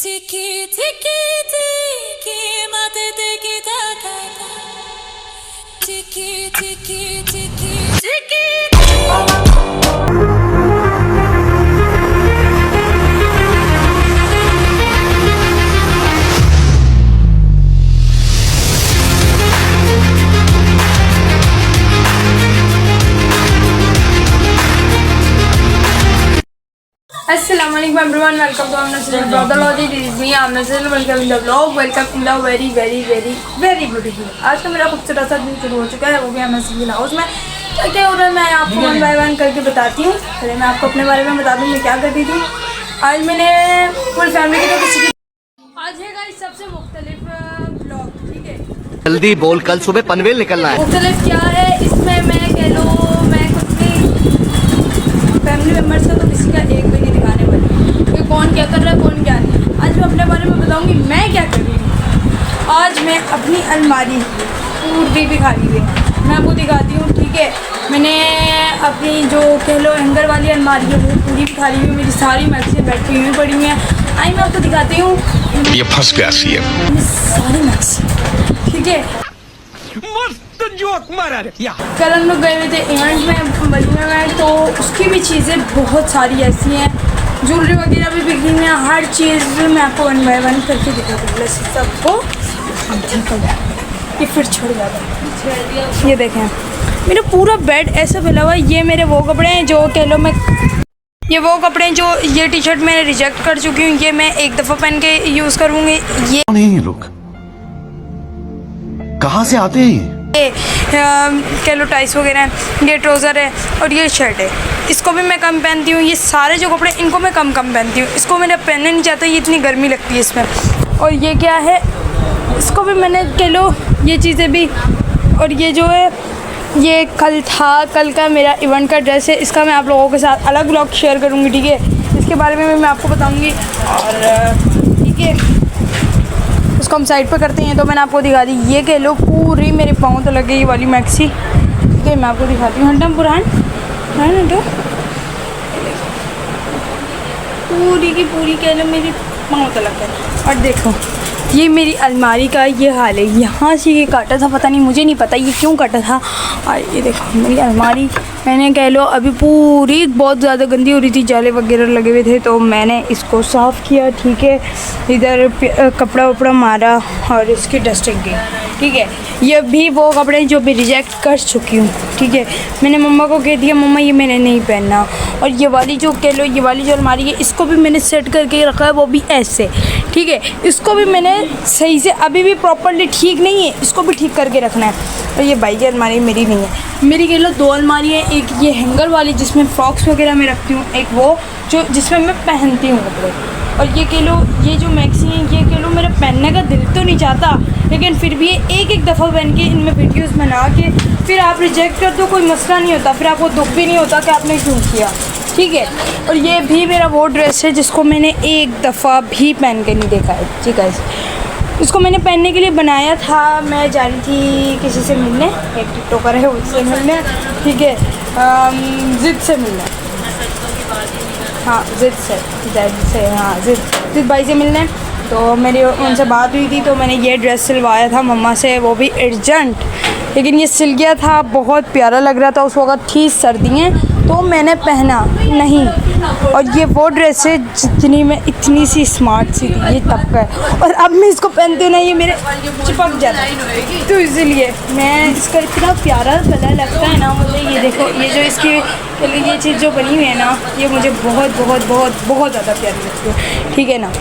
Tiki tiki tiki mate tiki taka tiki tiki tiki tiki Assalamu alaikum everyone, welcome to our channel Brotherology. This is me, I'm Nazil. Welcome in the vlog. Welcome in the very beautiful. आज का मेरा खूबसूरत सा दिन शुरू हो चुका है, वो भी हमें सिविल हाउस में। क्या हो रहा है मैं आपको वन बाय वन करके बताती हूँ। पहले मैं आपको अपने बारे में बता दूँ मैं क्या करती थी। आज मैंने फुल फैमिली की तो किसी की आज है गाइस सबसे मुख्तलिफ ब्लॉग, ठीक है। जल्दी बोल, कल सुबह पनवेल निकलना है। मुख्तलिफ क्या है इसमें, मैं कह लो मैं अपनी फैमिली मेम्बर्स का तो किसी का एक भी नहीं दिखाने वाली कि कौन क्या कर रहा है कौन क्या नहीं। आज मैं अपने बारे में बताऊंगी मैं क्या कर रही हूँ। आज मैं अपनी अलमारी पूरी भी खाली हुई मैं आपको दिखाती हूँ, ठीक है। मैंने अपनी जो कह लो हैंगर वाली अलमारी है वो पूरी भी खाली हुई, मेरी सारी मैक्सी बैठी हुई पड़ी हैं। आई मैं आपको दिखाती हूँ ये फंस गया सी है सारी मैक्सी, ठीक है। जोक मारा रे या कल हम लोग गए हुए थे इवेंट में बलिया में, तो उसकी भी चीज़ें बहुत सारी ऐसी हैं, ज्वेलरी वगैरह भी बिक रही हैं, हर चीज़ मैं आपको वन बाय वन करके दिखाती हूँ सबको। ये फिर छोड़ जाता, ये देखें मेरा पूरा बेड ऐसा फैला हुआ है। ये मेरे वो कपड़े हैं जो कह लो मैं ये वो कपड़े हैं जो ये टी शर्ट मैंने रिजेक्ट कर चुकी हूँ, ये मैं एक दफ़ा पहन के यूज़ करूँगी। ये नहीं लोग कहाँ से आते हैं? कह लो टाइस वगैरह है, ये ट्राउज़र है और ये शर्ट है, इसको भी मैं कम पहनती हूँ। ये सारे जो कपड़े इनको मैं कम पहनती हूँ, इसको मैंने पहनने नहीं चाहता, ये इतनी गर्मी लगती है इसमें। और ये क्या है, इसको भी मैंने कह लो ये चीज़ें भी। और ये जो है ये कल का मेरा इवेंट का ड्रेस है, इसका मैं आप लोगों के साथ अलग व्लॉग शेयर करूँगी, ठीक है। इसके बारे में मैं आपको बताऊँगी और ठीक है। उसको हम साइड पे करते हैं तो मैंने आपको दिखा दी। ये कह लो पूरी मेरे पाँव तो लगे ये वाली मैक्सी, ठीक है। मैं आपको दिखाती हूँ हंडम पुरान तो पूरी की पूरी कह लो मेरी पाँव तो लग गए। और देखो ये मेरी अलमारी का ये हाल है, यहाँ से ये काटा था, पता नहीं मुझे नहीं पता ये क्यों काटा था। और ये देखो मेरी अलमारी मैंने कह लो अभी पूरी बहुत ज़्यादा गंदी हो रही थी, जाले वगैरह लगे हुए थे, तो मैंने इसको साफ़ किया, ठीक है। इधर कपड़ा वपड़ा मारा और इसकी डस्टिंग की, ठीक है। ये भी वो कपड़े जो भी रिजेक्ट कर चुकी हूँ, ठीक है। मैंने मम्मा को कह दिया मम्मा ये मैंने नहीं पहनना। और ये वाली जो कह लो ये वाली जो अलमारी है इसको भी मैंने सेट करके रखा है, वो भी ऐसे, ठीक है। इसको भी मैंने सही से अभी भी प्रॉपर्ली ठीक नहीं है, इसको भी ठीक करके रखना है। और ये भाई की अलमारी मेरी नहीं है, मेरी कह लो दो अलमारी है, एक ये हैंगर वाली जिसमें फ्रॉक्स वगैरह मैं रखती हूँ, एक वो जो जिसमें मैं पहनती हूँ कपड़े। और ये कह लो ये जो मैक्सी हैं ये कह लो मेरा पहनने का दिल तो नहीं चाहता, लेकिन फिर भी एक दफ़ा पहन के इनमें वीडियोस बना के फिर आप रिजेक्ट कर दो कोई मसला नहीं होता, फिर आपको दुख भी नहीं होता कि आपने क्यों किया, ठीक है। और ये भी मेरा वो ड्रेस है जिसको मैंने एक दफ़ा भी पहन के नहीं देखा है, ठीक है। इसको मैंने पहनने के लिए बनाया था, मैं जा रही थी किसी से मिलने, एक टिकटॉकर है उससे मिलने, ठीक है। जिद से मिलने, हाँ जिद से हाँ जिद भाई से मिलने। तो मेरी उनसे बात हुई थी, तो मैंने ये ड्रेस सिलवाया था मम्मा से, वो भी अर्जेंट, लेकिन ये सिल गया था, बहुत प्यारा लग रहा था। उस वक्त थी सर्दियाँ तो मैंने पहना नहीं। और ये वो ड्रेस है जितनी मैं इतनी सी स्मार्ट सी थी, ये तब का है। और अब मैं इसको पहनती हूँ ना ये मेरे चिपक जाता है, तो इसलिए मैं इसका इतना प्यारा कलर लगता है ना मुझे। ये देखो ये जो इसकी ये चीज़ जो बनी हुई है ना ये मुझे बहुत बहुत बहुत बहुत ज़्यादा प्यारी लगती है, ठीक है ना।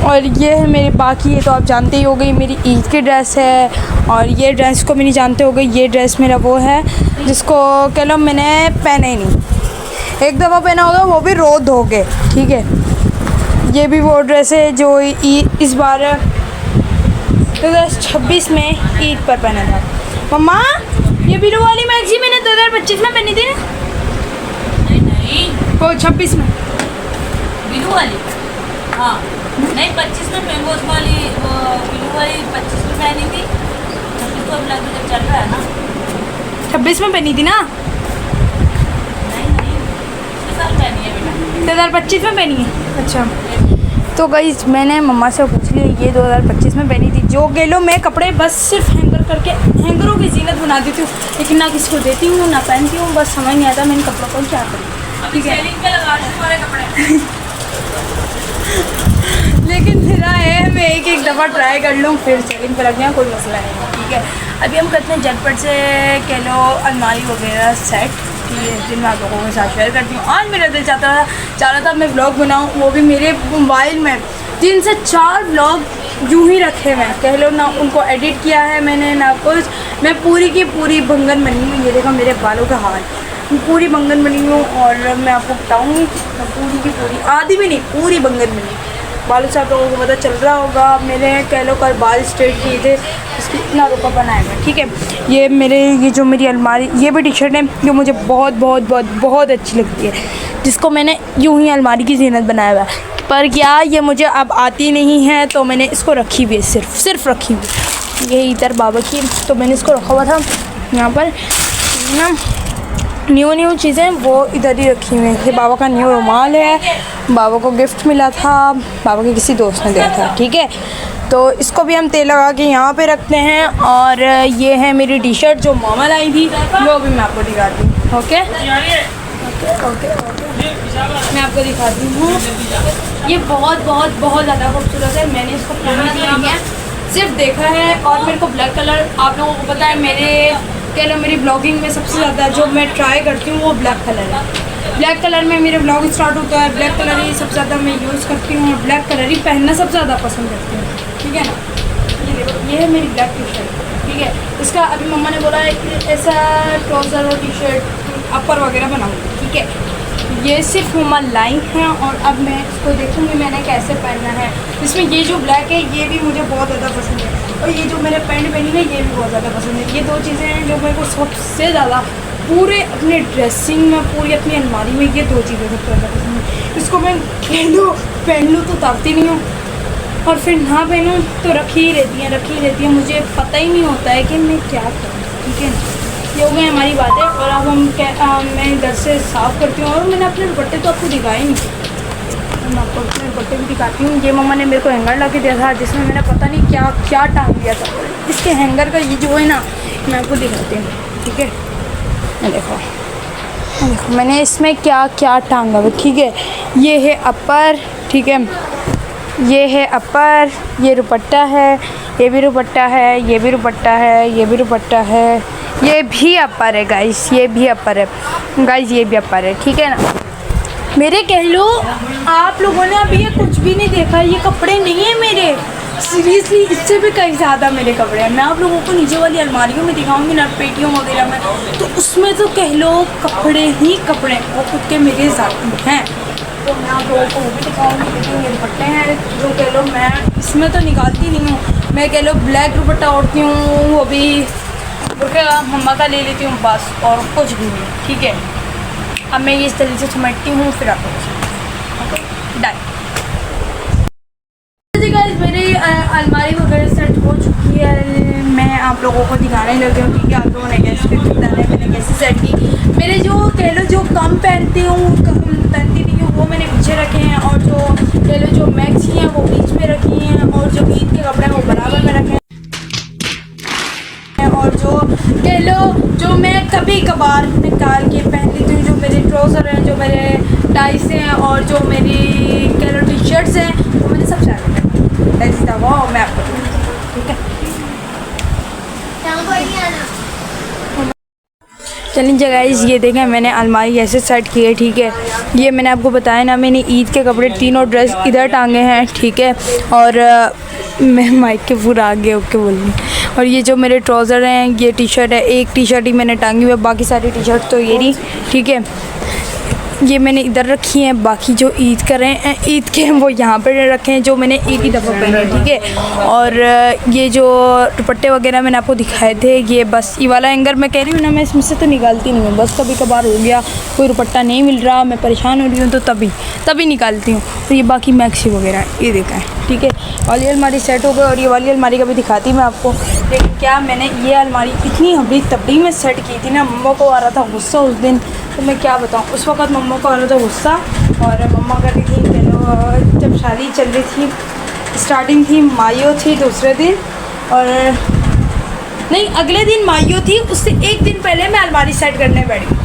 और ये है मेरे बाकी, ये तो आप जानते ही हो गई मेरी ईद की ड्रेस है। और ये ड्रेस को भी नहीं जानते हो गई, ये ड्रेस मेरा वो है जिसको कह लो मैंने पहना ही नहीं, एक दफ़ा पहना होगा वो भी रो धोगे, ठीक है। ये भी वो ड्रेस है जो इस बार 2026 में ईद पर पहना था। मम्मा ये बिलू वाली मैक्सी मैंने 2025 में पहनी थी ना? नहीं वो 26 में बिलू वाली, हाँ नहीं 25 में पेंगोस वाली वो बिलू वाली 25 में पहनी थी, 26 को अभी लगभग चल रहा है ना, 26 में पहनी थी ना, नहीं 2025 में पहनी है बेटा, 2025 में पहनी है। अच्छा तो तो गाइस मैंने मम्मा से पूछ लिया, ये 2025 में पहनी थी। जो कह लो मैं कपड़े बस सिर्फ हैंगर करके हैंगरों की जीनत बना देती हूँ, लेकिन ना किसी को देती हूँ ना पहनती हूँ। बस समझ नहीं आता मैं इन कपड़ों को क्या करूँ। ठीक है, सेलिंग पे लगा दूँ तुम्हारे कपड़े। लेकिन मेरा है मैं एक एक दफ़ा ट्राई कर लूँ फिर सेलिंग पर लग जाए, कोई मसला नहीं। ठीक है, अभी हम करते हैं झटपट से कह लो अलमारी वगैरह सेट। ठीक है, दिन मैं आप लोगों के साथ शेयर करती हूँ। आज मेरा दिल चाह रहा था मैं व्लॉग बनाऊँ, वो भी मेरे मोबाइल में 3 से 4 व्लॉग यूँ ही रखे हुए हैं, कह लो ना उनको एडिट किया है मैंने ना कुछ। मैं पूरी की पूरी भंगन बनी हूँ। ये देखो मेरे बालों का हाल, पूरी भंगन बनी हूँ। और मैं आपको बताऊँगी पूरी की पूरी, आधी भी नहीं पूरी भंगन बनी। बालों से आप लोगों को पता चल रहा होगा, मैंने कह लो कल बाल स्ट्रेट किए थे, इसकी इतना रुका बनाया हुआ। ठीक है, ये जो मेरी अलमारी, ये भी टी शर्ट है जो मुझे बहुत बहुत बहुत बहुत अच्छी लगती है, जिसको मैंने यूँ ही अलमारी की जीनत बनाया हुआ है। पर क्या ये मुझे अब आती नहीं है, तो मैंने इसको रखी हुई है, सिर्फ रखी हुई। ये इधर बाबा की, तो मैंने इसको रखा हुआ था यहाँ पर ना। न्यू चीज़ें वो इधर ही रखी हुई हैं। ये बाबा का न्यू रुमाल है, बाबा को गिफ्ट मिला था, बाबा के किसी दोस्त ने दिया था। ठीक है, तो इसको भी हम तेल लगा के यहाँ पे रखते हैं। और ये है मेरी टी शर्ट जो मामा लाई थी, वो भी मैं आपको दिखाती हूँ। ओके, मैं आपको दिखाती हूँ। ये बहुत ज़्यादा खूबसूरत है। मैंने इसको पहनी नहीं है, सिर्फ देखा है। और मेरे को ब्लैक कलर, आप लोगों को पता है मेरी ब्लॉगिंग में सबसे ज़्यादा जो मैं ट्राई करती हूँ वो ब्लैक कलर है। ब्लैक कलर में मेरे ब्लॉग स्टार्ट होता है, ब्लैक कलर ही सबसे ज़्यादा मैं यूज़ करती हूँ और ब्लैक कलर ही पहनना सबसे ज़्यादा पसंद करती हूँ। ठीक है ना, ये देखो ये है मेरी ब्लैक टी शर्ट। ठीक है, इसका अभी मम्मा ने बोला है कि ऐसा ट्राउज़र और टी शर्ट अपर वगैरह बनाऊँगी। ठीक है, ये सिर्फ मम्मा लाई हैं और अब मैं इसको देखूँगी मैंने कैसे पहनना है। इसमें ये जो ब्लैक है ये भी मुझे बहुत ज़्यादा पसंद है, और ये जो मैंने पैंट पहनी है ये भी बहुत ज़्यादा पसंद है। ये 2 चीज़ें हैं जो मेरे को सबसे ज़्यादा पूरे अपने ड्रेसिंग में, पूरी अपनी अलमारी में ये 2 चीज़ें सबसे ज़्यादा पसंद है। इसको मैं पहन लूँ तो ताकती नहीं हूँ, और फिर ना पहनूँ तो रखी ही रहती है। मुझे पता ही नहीं होता है कि मैं क्या करूँ। ठीक है, ये हो गई हमारी बातें। और अब मैं इधर से साफ़ करती हूँ। और मैंने अपने दुपट्टे तो आपको दिखाए नहीं, मैं आपको अपने दुपट्टे भी दिखाती हूँ। ये मम्मा ने मेरे को हैंगर ला के दिया था, जिसमें मैंने पता नहीं क्या टांग दिया था। इसके हैंगर का ये जो है ना, मैं आपको दिखाती हूँ। ठीक है, देखो मैंने इसमें क्या टांगा हुआ। ठीक है, ये है अपर। ठीक है, ये है अपर, ये दुपट्टा है, ये भी दुपट्टा है, ये भी दुपट्टा है, ये भी दुपट्टा है, ये भी अपर है गाइस, ये भी अपर है गाइस, ये भी अपर है। ठीक है ना, मेरे कह लो आप लोगों ने अभी ये कुछ भी नहीं देखा, ये कपड़े नहीं है मेरे, सीरियसली इससे भी कहीं ज़्यादा मेरे कपड़े हैं। मैं आप लोगों को नीचे वाली अलमारियों में दिखाऊंगी ना, पेटियों वगैरह में, तो उसमें तो कह लो कपड़े ही कपड़े, वो खुद के मेरे ज़ाती हैं। तो मैं आप लोगों को वो भी दिखाऊंगी। लेकिन ये दुपट्टे हैं जो कह लो मैं इसमें तो निकालती नहीं हूँ। मैं कह लो ब्लैक दुपट्टा ओढ़ती हूँ, वो भी बुरका मम्मा का ले लेती हूँ बस, और कुछ भी नहीं। ठीक है, अब मैं ये इस तरीके से समेटती हूँ, फिर आप डन। गाइस मेरी अलमारी वगैरह सेट हो चुकी है, मैं आप लोगों को दिखाने लगी हूँ। ठीक है, आप लोगों ने कैसे बताना है मैंने कैसे सेट की। मेरे जो कह लो जो कम पहनती नहीं हूँ वो मैंने पीछे रखे हैं, और जो कह लो जो मैक्सी हैं वो बीच में रखी हैं, और जो ईद के कपड़े हैं वो बराबर में रखे हैं, और जो कह लो जो मैं कभी कभार निकाल के पहन लेती हूँ, जो मेरे ट्राउज़र हैं, जो मेरे टाइस हैं, और जो मेरी कह लो टी शर्ट्स हैं, वो मैंने सब सारे ऐसी दवा मैं आपको। ठीक है, चलिए गाइस ये देखें मैंने अलमारी ऐसे सेट की है। ठीक है, ये मैंने आपको बताया ना, मैंने ईद के कपड़े तीनों ड्रेस इधर टांगे हैं। ठीक है, और मैं माइक के पूरा आगे ओके बोल रही हूँ। और ये जो मेरे ट्राउज़र हैं, ये टी शर्ट है, एक टी शर्ट ही मैंने टांगी हुई है, बाकी सारी टी शर्ट तो ये नहीं। ठीक है, ये मैंने इधर रखी हैं, बाकी जो ईद के हैं वो यहाँ पर रखे हैं, जो मैंने एक ही दफ़ा पहने। ठीक है, और ये जो दुपट्टे वगैरह मैंने आपको दिखाए थे, ये बस ये वाला हैंगर मैं कह रही हूँ ना, मैं इसमें से तो निकालती नहीं हूँ, बस कभी कभार हो गया कोई दुपट्टा नहीं मिल रहा, मैं परेशान हो रही हूँ, तो तभी निकालती हूँ। तो ये बाकी मैक्सी वगैरह ये देखा है। ठीक है, वाली अलमारी सेट हो गई, और ये वाली अलमारी का भी दिखाती मैं आपको। लेकिन क्या मैंने ये अलमारी इतनी हबड़ी तबड़ी में सेट की थी ना, मम्मा को आ रहा था गुस्सा उस दिन, तो मैं क्या बताऊँ, उस वक्त मम्मा को आ रहा था गुस्सा, और मम्मा कहती थी चलो जब शादी चल रही थी, स्टार्टिंग थी, मायो थी दूसरे दिन, और नहीं अगले दिन मायो थी, उससे एक दिन पहले मैं अलमारी सेट करने बैठी।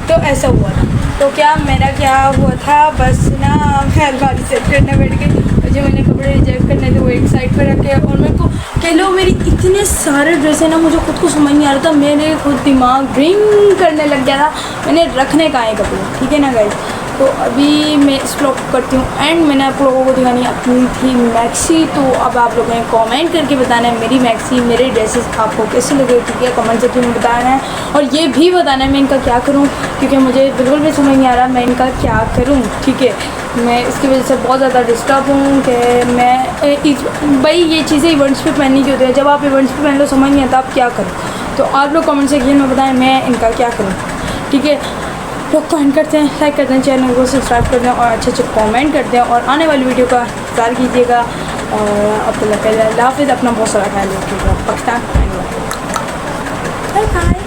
तो ऐसा हुआ था। तो क्या मेरा क्या हुआ था, बस ना मैं अलमारी सेट करने बैठ गई, और जो मैंने कपड़े रिजेक्ट करने थे वो एक साइड पर रखे, और मेरे को कह लो मेरी इतने सारे ड्रेस है ना, मुझे खुद को समझ नहीं आ रहा था, मेरे खुद दिमाग रिंग करने लग गया था मैंने रखने का है कपड़े, ठीक है ना गाइस। तो अभी मैं इस व्लॉग को करती हूँ एंड। मैंने आप लोगों को दिखानी अपनी थी मैक्सी, तो अब आप लोगों ने कमेंट करके बताना है मेरी मैक्सी, मेरे ड्रेसेस आपको कैसे लगे, ठीक है, कमेंट सेक्शन में बताना है, और ये भी बताना है मैं इनका क्या करूँ, क्योंकि मुझे बिल्कुल भी समझ नहीं आ रहा मैं इनका क्या करूँ, ठीक है। मैं इसकी वजह से बहुत ज़्यादा डिस्टर्ब हूँ कि मैं भाई ये चीज़ें इवेंट्स पे पहननी की होती है, जब आप इवेंट्स पे पहन लो समझ नहीं आता आप क्या करो। तो आप लोग कमेंट सेक्शन में बताएं मैं इनका क्या करूँ, ठीक है। लोग कमेंट करते हैं, लाइक करते हैं, चैनल को सब्सक्राइब करते हैं और अच्छे अच्छे कमेंट करते हैं, और आने वाली वीडियो का इंतज़ार कीजिएगा। और अब तक अल्लाह हाफ़िज़, अपना बहुत सारा ख्याल रखिएगा। Pakistan bye bye.